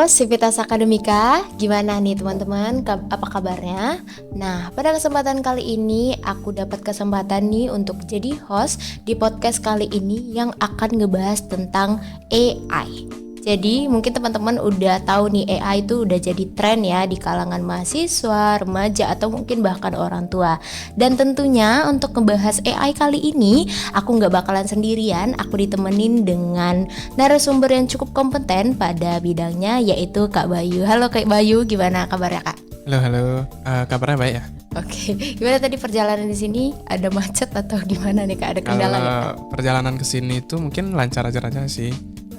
Halo Sivitas Akademika, gimana nih teman-teman? Apa kabarnya? Nah, pada kesempatan kali ini aku dapat kesempatan nih untuk jadi host di podcast kali ini yang akan ngebahas tentang AI. Jadi mungkin teman-teman udah tahu nih AI itu udah jadi tren ya di kalangan mahasiswa, remaja atau mungkin bahkan orang tua. Dan tentunya untuk ngebahas AI kali ini aku nggak bakalan sendirian, aku ditemenin dengan narasumber yang cukup kompeten pada bidangnya yaitu Kak Bayu. Halo Kak Bayu, gimana kabarnya Kak? Halo, kabarnya baik ya? Oke, gimana tadi perjalanan di sini? Ada macet atau gimana nih Kak? Ada kendala nggak? Kalau perjalanan ke sini itu mungkin lancar aja sih.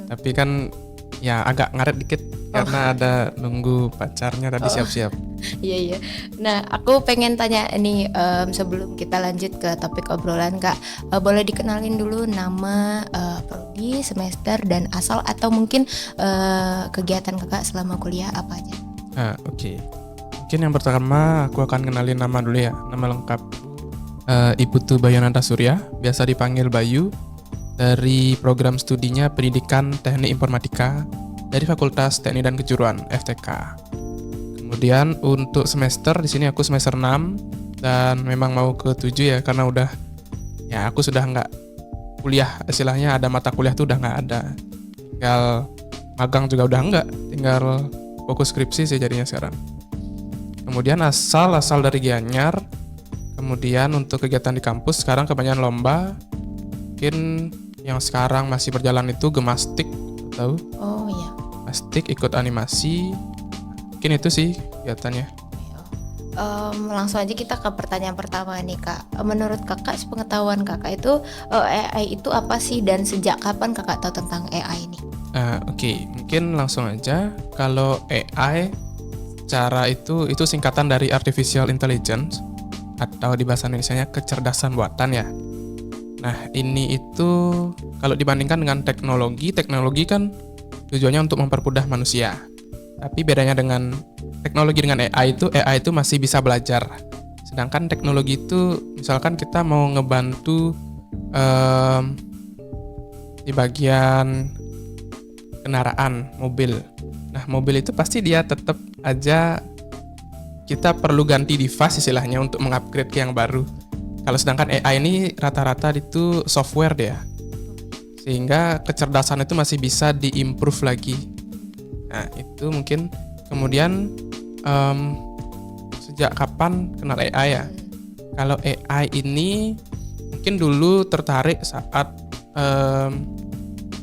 Tapi kan ya agak ngaret dikit karena ada nunggu pacarnya tadi siap-siap. Iya. Nah, aku pengen tanya nih sebelum kita lanjut ke topik obrolan Kak, boleh dikenalin dulu nama, prodi, semester dan asal atau mungkin kegiatan Kakak selama kuliah apa aja? Oke. Mungkin yang pertama aku akan kenalin nama dulu ya. Nama lengkap Ibu Tu Bayonanta Surya, biasa dipanggil Bayu, dari program studinya Pendidikan Teknik Informatika dari Fakultas Teknik dan Kejuruan FTK. Kemudian untuk semester di sini aku semester 6 dan memang mau ke 7 ya karena aku sudah nggak kuliah, istilahnya ada mata kuliah tuh udah nggak ada. Tinggal magang juga udah nggak, tinggal fokus skripsi sih jadinya sekarang. Kemudian asal dari Gianyar. Kemudian untuk kegiatan di kampus sekarang kebanyakan lomba. Mungkin yang sekarang masih berjalan itu gemastik, tahu? Oh iya. Gemastik, ikut animasi. Mungkin itu sih kegiatannya. Langsung aja kita ke pertanyaan pertama nih Kak. Menurut Kakak, sepengetahuan Kakak itu AI itu apa sih dan sejak kapan Kakak tahu tentang AI ini? Oke, mungkin langsung aja. Kalau AI cara itu singkatan dari Artificial Intelligence atau di bahasa Indonesianya kecerdasan buatan ya. Nah, ini itu kalau dibandingkan dengan teknologi kan tujuannya untuk mempermudah manusia. Tapi bedanya dengan teknologi dengan AI itu masih bisa belajar. Sedangkan teknologi itu misalkan kita mau ngebantu di bagian kendaraan, mobil. Nah, mobil itu pasti dia tetap aja kita perlu ganti device istilahnya untuk mengupgrade ke yang baru. Kalau sedangkan AI ini rata-rata itu software dia. Sehingga kecerdasan itu masih bisa diimprove lagi. Nah, itu mungkin kemudian sejak kapan kenal AI ya? Kalau AI ini mungkin dulu tertarik saat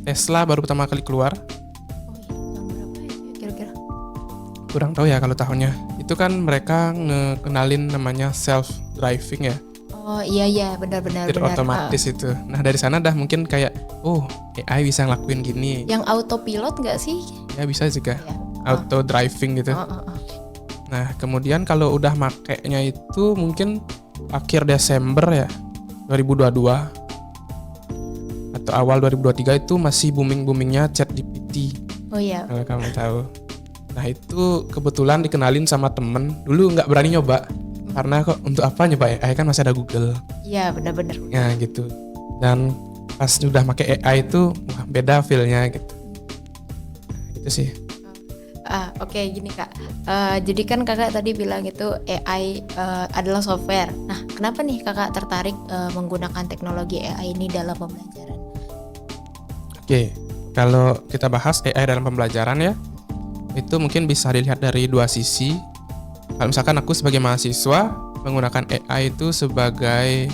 Tesla baru pertama kali keluar. Yang berapa ya kira-kira? Kurang tahu ya kalau tahunnya. Itu kan mereka ngekenalin namanya self-driving ya. Oh iya benar. Otomatis itu. Nah dari sana dah mungkin kayak AI bisa ngelakuin gini. Yang autopilot nggak sih? Ya bisa juga. Ya. Auto driving gitu. Nah kemudian kalau udah makainya itu mungkin akhir Desember ya 2022 atau awal 2023 itu masih boomingnya ChatGPT. Oh iya. Kalau kamu tahu. Nah itu kebetulan dikenalin sama temen. Dulu nggak berani nyoba. Karena kok untuk apa nyoba AI kan masih ada Google. Iya benar. Ya gitu. Dan pas sudah pakai AI itu beda feel-nya gitu. Itu sih. Oke, gini Kak. Jadi kan Kakak tadi bilang itu AI adalah software. Nah, kenapa nih Kakak tertarik menggunakan teknologi AI ini dalam pembelajaran? Oke, kalau kita bahas AI dalam pembelajaran ya, itu mungkin bisa dilihat dari dua sisi. Kalau misalkan aku sebagai mahasiswa menggunakan AI itu sebagai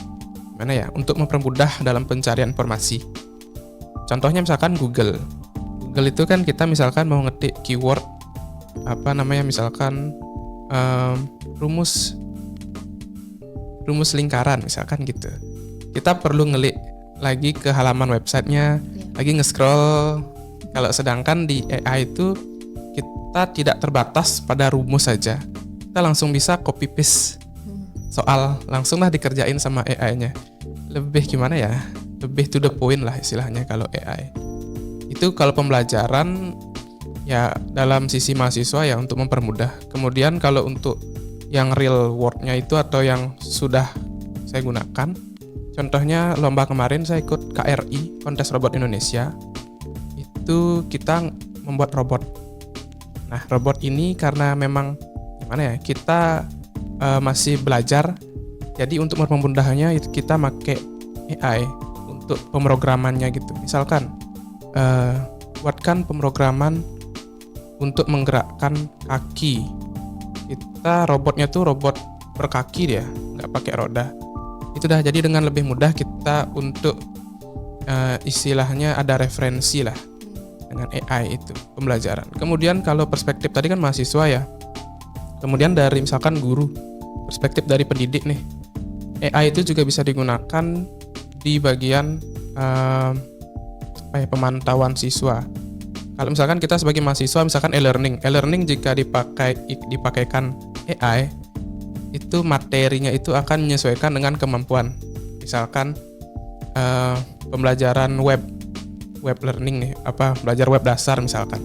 untuk mempermudah dalam pencarian informasi. Contohnya misalkan Google. Google itu kan kita misalkan mau ngetik keyword misalkan rumus lingkaran misalkan gitu. Kita perlu ngelik lagi ke halaman websitenya, lagi nge-scroll. Kalau sedangkan di AI itu kita tidak terbatas pada rumus saja. Kita langsung bisa copy paste soal, langsunglah dikerjain sama AI-nya. Lebih gimana ya? Lebih to the point lah istilahnya kalau AI. Itu kalau pembelajaran ya dalam sisi mahasiswa ya untuk mempermudah. Kemudian kalau untuk yang real world-nya itu atau yang sudah saya gunakan, contohnya lomba kemarin saya ikut KRI, Kontes Robot Indonesia. Itu kita membuat robot. Nah, robot ini karena memang gimana ya, kita masih belajar, jadi untuk mempermudahnya itu kita pakai AI untuk pemrogramannya gitu. Misalkan buatkan pemrograman untuk menggerakkan kaki. Robotnya tuh robot berkaki dia, nggak pakai roda. Itu dah jadi dengan lebih mudah kita untuk istilahnya ada referensi lah dengan AI itu pembelajaran. Kemudian kalau perspektif tadi kan mahasiswa ya. Kemudian dari misalkan guru, perspektif dari pendidik nih. AI itu juga bisa digunakan di bagian pemantauan siswa. Kalau misalkan kita sebagai mahasiswa misalkan e-learning jika dipakaikan AI itu materinya itu akan menyesuaikan dengan kemampuan. Misalkan pembelajaran web learning nih, belajar web dasar misalkan.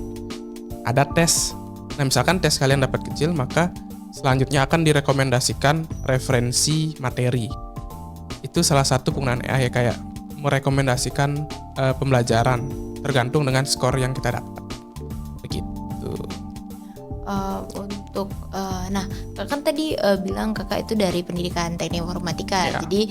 Ada tes. Nah, misalkan tes kalian dapat kecil, maka selanjutnya akan direkomendasikan referensi materi. Itu salah satu penggunaan AI kayak merekomendasikan pembelajaran tergantung dengan skor yang kita dapat. Begitu. Nah, kakak kan tadi bilang kakak itu dari pendidikan teknik informatika, Ya. jadi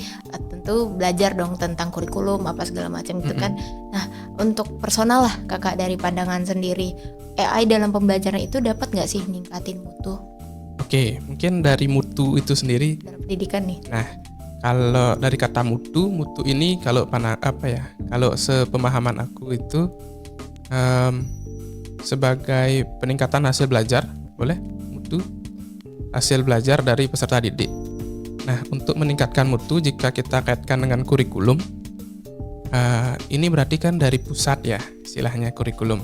tentu belajar dong tentang kurikulum apa segala macam gitu kan. Nah, untuk personal lah kakak dari pandangan sendiri, AI dalam pembelajaran itu dapat nggak sih ningkatin mutu Oke, mungkin dari mutu itu sendiri. dalam pendidikan nih? Nah, kalau dari kata mutu ini kalau kalau sepemahaman aku itu sebagai peningkatan hasil belajar, boleh? Mutu hasil belajar dari peserta didik. Nah, untuk meningkatkan mutu jika kita kaitkan dengan kurikulum, ini berarti kan dari pusat ya, istilahnya kurikulum.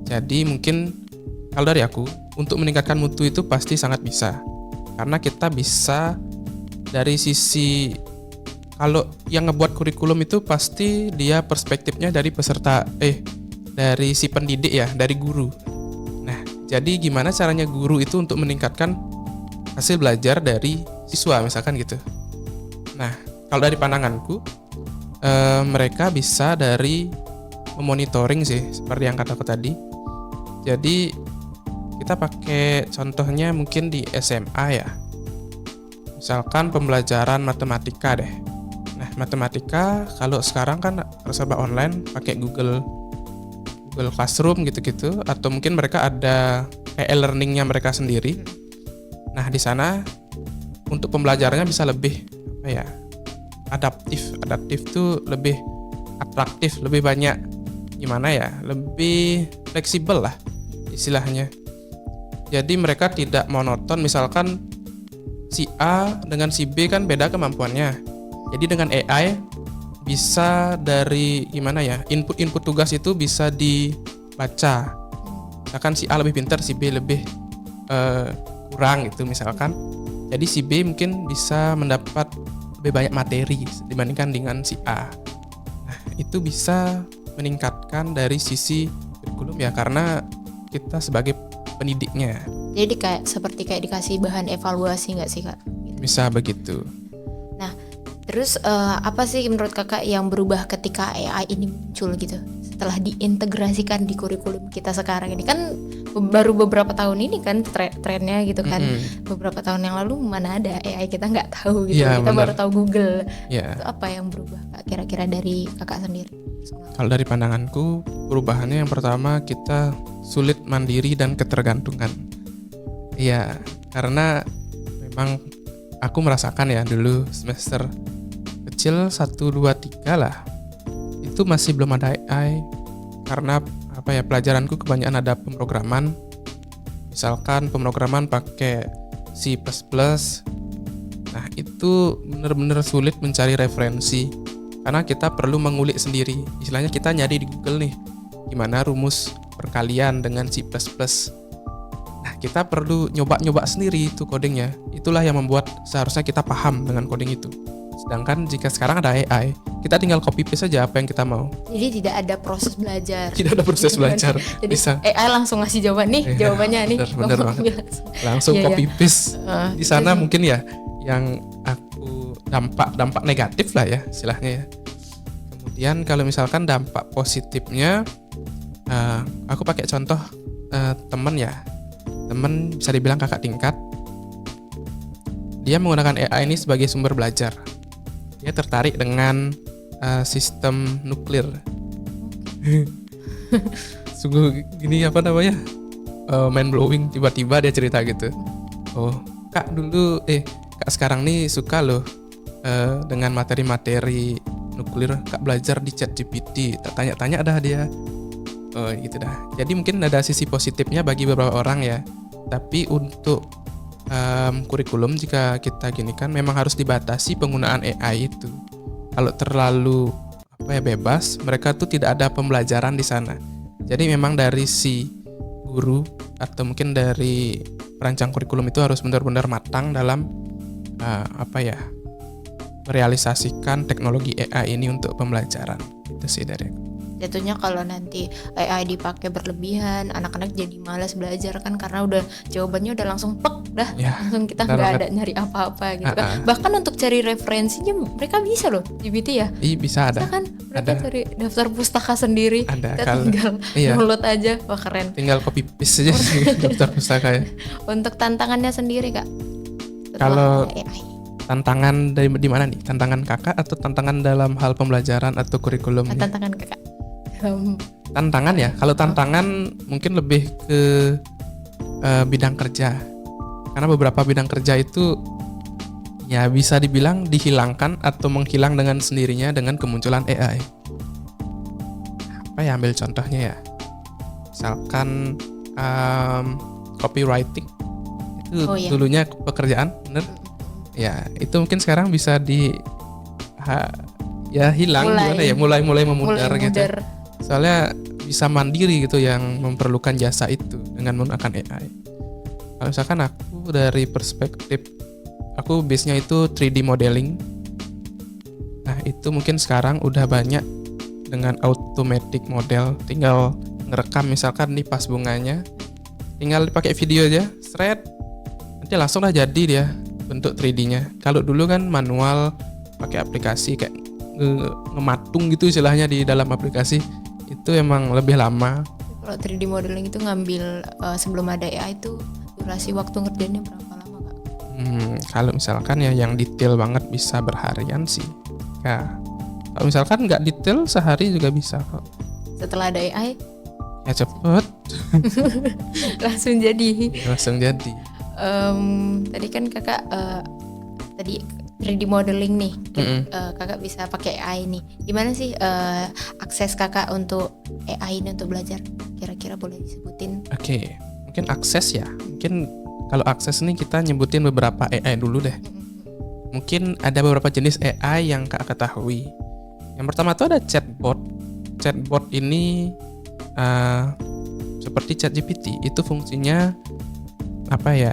Jadi mungkin kalau dari aku, untuk meningkatkan mutu itu pasti sangat bisa. Karena kita bisa dari sisi, kalau yang ngebuat kurikulum itu pasti dia perspektifnya dari dari si pendidik ya, dari guru. Nah, jadi gimana caranya guru itu untuk meningkatkan hasil belajar dari siswa misalkan gitu. Nah, kalau dari pandanganku, mereka bisa dari memonitoring sih, seperti yang kataku tadi. Jadi kita pakai contohnya mungkin di SMA ya. Misalkan pembelajaran matematika deh. Nah, matematika kalau sekarang kan serba online, pakai Google Classroom gitu-gitu, atau mungkin mereka ada kayak e-learningnya mereka sendiri. Nah, di sana untuk pembelajarannya bisa lebih adaptif tuh lebih atraktif, lebih banyak lebih fleksibel lah istilahnya. Jadi mereka tidak monoton, misalkan si A dengan si B kan beda kemampuannya. Jadi dengan AI bisa dari input tugas itu bisa dibaca. Misalkan si A lebih pintar, si B lebih kurang gitu misalkan. Jadi si B mungkin bisa mendapat lebih banyak materi dibandingkan dengan si A. Nah, itu bisa meningkatkan dari sisi kurikulum ya, karena kita sebagai pendidiknya. Jadi seperti dikasih bahan evaluasi nggak sih kak? Bisa begitu. Nah, terus apa sih menurut kakak yang berubah ketika AI ini muncul gitu? Setelah diintegrasikan di kurikulum kita sekarang ini kan baru beberapa tahun ini kan trennya gitu kan. Beberapa tahun yang lalu mana ada AI, kita nggak tahu gitu. Ya, kita benar. baru tahu Google. Ya. Itu apa yang berubah kak kira-kira dari kakak sendiri? Kalau dari pandanganku, perubahannya yang pertama kita sulit mandiri dan ketergantungan. Iya, karena memang aku merasakan ya dulu semester kecil 1, 2, 3 lah. Itu masih belum ada AI karena pelajaranku kebanyakan ada pemrograman. Misalkan pemrograman pakai C++. Nah, itu benar-benar sulit mencari referensi karena kita perlu mengulik sendiri. Istilahnya kita nyari di Google nih, gimana rumus perkalian dengan C++. Nah, kita perlu nyoba-nyoba sendiri itu codingnya. Itulah yang membuat seharusnya kita paham dengan coding itu. Sedangkan jika sekarang ada AI, kita tinggal copy paste saja apa yang kita mau. Jadi tidak ada proses belajar. Tidak ada proses belajar. Jadi Bisa. AI langsung ngasih jawaban nih, Iya, jawabannya nih. bener Kamu banget. ambil Langsung Iya, copy paste. Di sana jadi- mungkin ya yang aku dampak negatif lah ya istilahnya ya. Kemudian kalau misalkan dampak positifnya, aku pakai contoh temen bisa dibilang kakak tingkat. Dia menggunakan AI ini sebagai sumber belajar. Dia tertarik dengan sistem nuklir. Sungguh gini apa namanya, mind blowing, tiba-tiba dia cerita gitu. Oh kak kak sekarang nih suka loh dengan materi-materi nuklir, kak belajar di ChatGPT, tak tanya-tanya dah dia. Oh gitu dah. Jadi mungkin ada sisi positifnya bagi beberapa orang ya. Tapi untuk kurikulum jika kita gini kan memang harus dibatasi penggunaan AI itu. Kalau terlalu bebas, mereka tuh tidak ada pembelajaran di sana. Jadi memang dari si guru atau mungkin dari perancang kurikulum itu harus benar-benar matang dalam merealisasikan teknologi AI ini untuk pembelajaran. Itu sih dari aku. Jatuhnya kalau nanti AI dipakai berlebihan, anak-anak jadi malas belajar kan, karena udah jawabannya udah langsung pek dah, Ya, langsung kita benar nggak banget. ada nyari apa-apa gitu kan. Bahkan untuk cari referensinya mereka bisa loh GPT ya. Bisa ada. Bisa kan mereka Ada. cari daftar pustaka sendiri. Ada, Kita kalau- tinggal iya. download aja. Wah keren. Tinggal copy paste aja sih daftar pustaka ya. Untuk tantangannya sendiri kak, Kalau- setelah AI Tantangan di mana nih? Tantangan kakak atau tantangan dalam hal pembelajaran atau kurikulum? tantangan kakak. Tantangan ya. Kalau tantangan mungkin lebih ke bidang kerja. Karena beberapa bidang kerja itu ya bisa dibilang dihilangkan atau menghilang dengan sendirinya dengan kemunculan AI. Ambil contohnya ya. Misalkan copywriting itu Oh, iya. dulunya pekerjaan, bener? Ya, itu mungkin sekarang bisa hilang gimana ya, mulai memudar mulai gitu. mudar. Soalnya bisa mandiri gitu yang memerlukan jasa itu dengan menggunakan AI. Kalau misalkan aku dari perspektif aku base-nya itu 3D modeling. Nah, itu mungkin sekarang udah banyak dengan automatic model, tinggal ngerekam misalkan nih pas bunganya, tinggal dipakai video aja, thread, nanti langsung lah jadi dia bentuk 3D-nya. Kalau dulu kan manual pakai aplikasi kayak ngematung gitu istilahnya di dalam aplikasi, itu emang lebih lama. Kalau 3D modeling itu ngambil sebelum ada AI itu durasi waktu ngerjainnya berapa lama kak? Kalau misalkan ya yang detail banget bisa berharian sih. Ya, kalau misalkan nggak detail sehari juga bisa kok. Setelah ada AI Ya cepet, langsung jadi. langsung jadi. Tadi kan kakak tadi 3D modeling nih, kakak bisa pakai AI nih. Gimana sih akses kakak untuk AI ini untuk belajar? Kira-kira boleh disebutin? Oke, mungkin akses ya. Mungkin kalau akses nih kita nyebutin beberapa AI dulu deh. Mungkin ada beberapa jenis AI yang kak ketahui. Yang pertama tuh ada chatbot. Chatbot ini seperti ChatGPT, itu fungsinya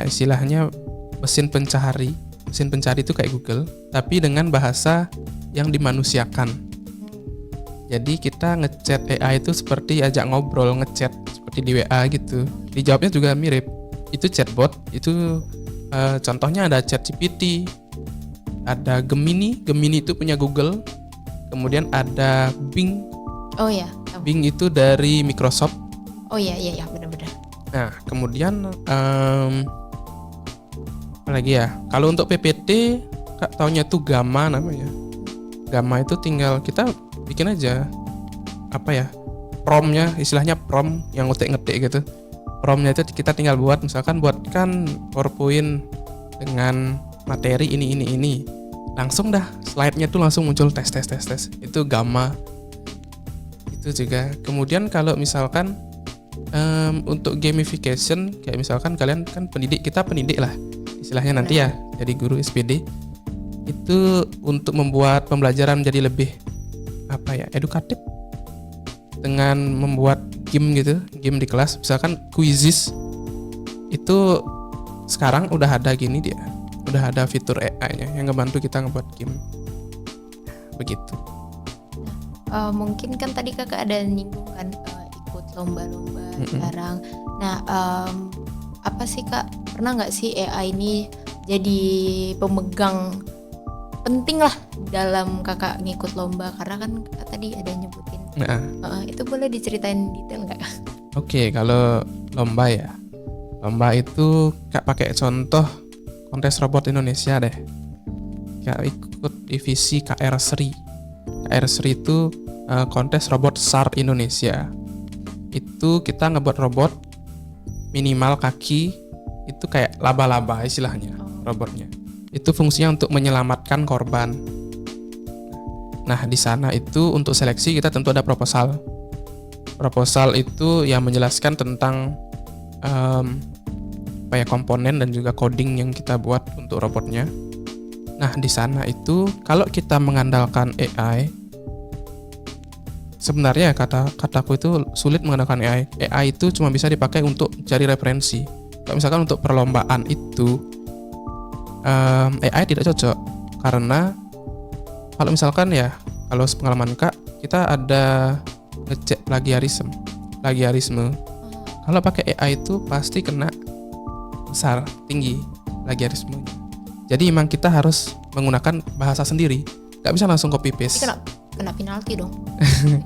istilahnya mesin pencari. Mesin pencari itu kayak Google, tapi dengan bahasa yang dimanusiakan. Jadi kita ngechat AI itu seperti ajak ngobrol, ngechat seperti di WA gitu. Dijawabnya juga mirip. Itu chatbot, itu contohnya ada ChatGPT, ada Gemini itu punya Google. Kemudian ada Bing. Oh ya, tahu. Bing itu dari Microsoft. Oh iya benar-benar. Nah, kemudian apa lagi ya? Kalau untuk PPT, kak taunya tuh Gamma namanya. Gamma itu tinggal kita bikin aja promnya, istilahnya prom yang ngetik-ngetik gitu. Promnya itu kita tinggal buat, misalkan buatkan PowerPoint dengan materi ini. Langsung dah slide-nya tuh langsung muncul tes. Itu Gamma. Itu juga. Kemudian kalau misalkan untuk gamification, kayak misalkan kalian kan kita pendidik lah istilahnya nanti ya, jadi guru SPD, itu untuk membuat pembelajaran menjadi lebih edukatif dengan membuat game di kelas, misalkan quizzes. Itu sekarang udah ada udah ada fitur AI-nya yang ngebantu kita ngebuat game begitu. Mungkin kan tadi kakak ada nyinggung kan ikut lomba-lomba sekarang. Nah, apa sih kak, pernah nggak sih AI ini jadi pemegang penting lah dalam kakak ngikut lomba? Karena kan kakak tadi ada nyebutin. Nah, Itu boleh diceritain detail nggak? Oke, kalau lomba ya. Lomba itu Kak pakai contoh kontes robot Indonesia deh. Kak ikut divisi KR Sri. KR Sri itu kontes robot SAR Indonesia. Itu kita ngebuat robot minimal kaki itu kayak laba-laba istilahnya robotnya. Itu fungsinya untuk menyelamatkan korban. Nah, di sana itu untuk seleksi kita tentu ada proposal. Proposal itu yang menjelaskan tentang komponen dan juga coding yang kita buat untuk robotnya. Nah, di sana itu kalau kita mengandalkan AI, sebenarnya kataku itu sulit mengandalkan AI. AI itu cuma bisa dipakai untuk cari referensi. Kalau misalkan untuk perlombaan itu AI tidak cocok karena kalau misalkan ya, kalau pengalaman Kak, kita ada ngecek plagiarisme. Kalau pakai AI itu pasti kena besar, tinggi plagiarismenya. Jadi memang kita harus menggunakan bahasa sendiri, nggak bisa langsung copy paste. Kena penalti dong.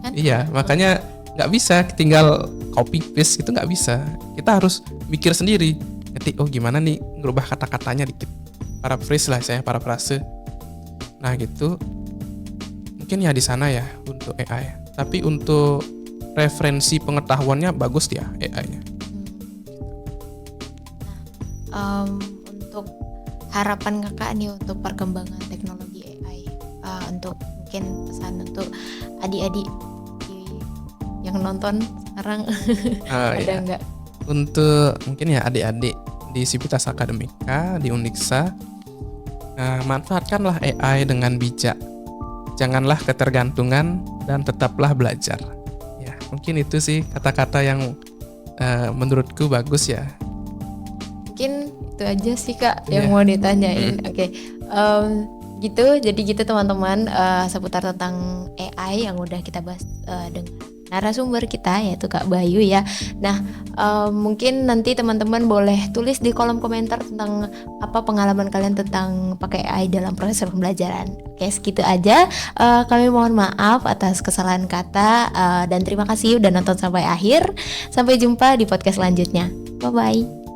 Kan? Iya, makanya nggak bisa tinggal copy paste, itu nggak bisa. Kita harus mikir sendiri, ngetik gimana nih ngerubah kata-katanya dikit, paraphrase lah saya, paraphrase. Nah gitu, mungkin ya di sana ya untuk AI. Tapi untuk referensi pengetahuannya bagus dia AI-nya. Untuk harapan kakak nih untuk perkembangan teknologi AI, untuk mungkin pesan untuk adik-adik yang nonton sekarang ada nggak? Untuk mungkin ya adik-adik di Civitas Akademika, di Unixa, manfaatkanlah AI dengan bijak. Janganlah ketergantungan dan tetaplah belajar. Ya, mungkin itu sih kata-kata yang menurutku bagus ya. Mungkin itu aja sih Kak yang mau ditanyain. Oke. Gitu, jadi gitu teman-teman, seputar tentang AI yang udah kita bahas dengan narasumber kita yaitu Kak Bayu ya. Nah, mungkin nanti teman-teman boleh tulis di kolom komentar tentang apa pengalaman kalian tentang pakai AI dalam proses pembelajaran. Oke, segitu aja. Kami mohon maaf atas kesalahan kata, dan terima kasih udah nonton sampai akhir. Sampai jumpa di podcast selanjutnya. Bye-bye.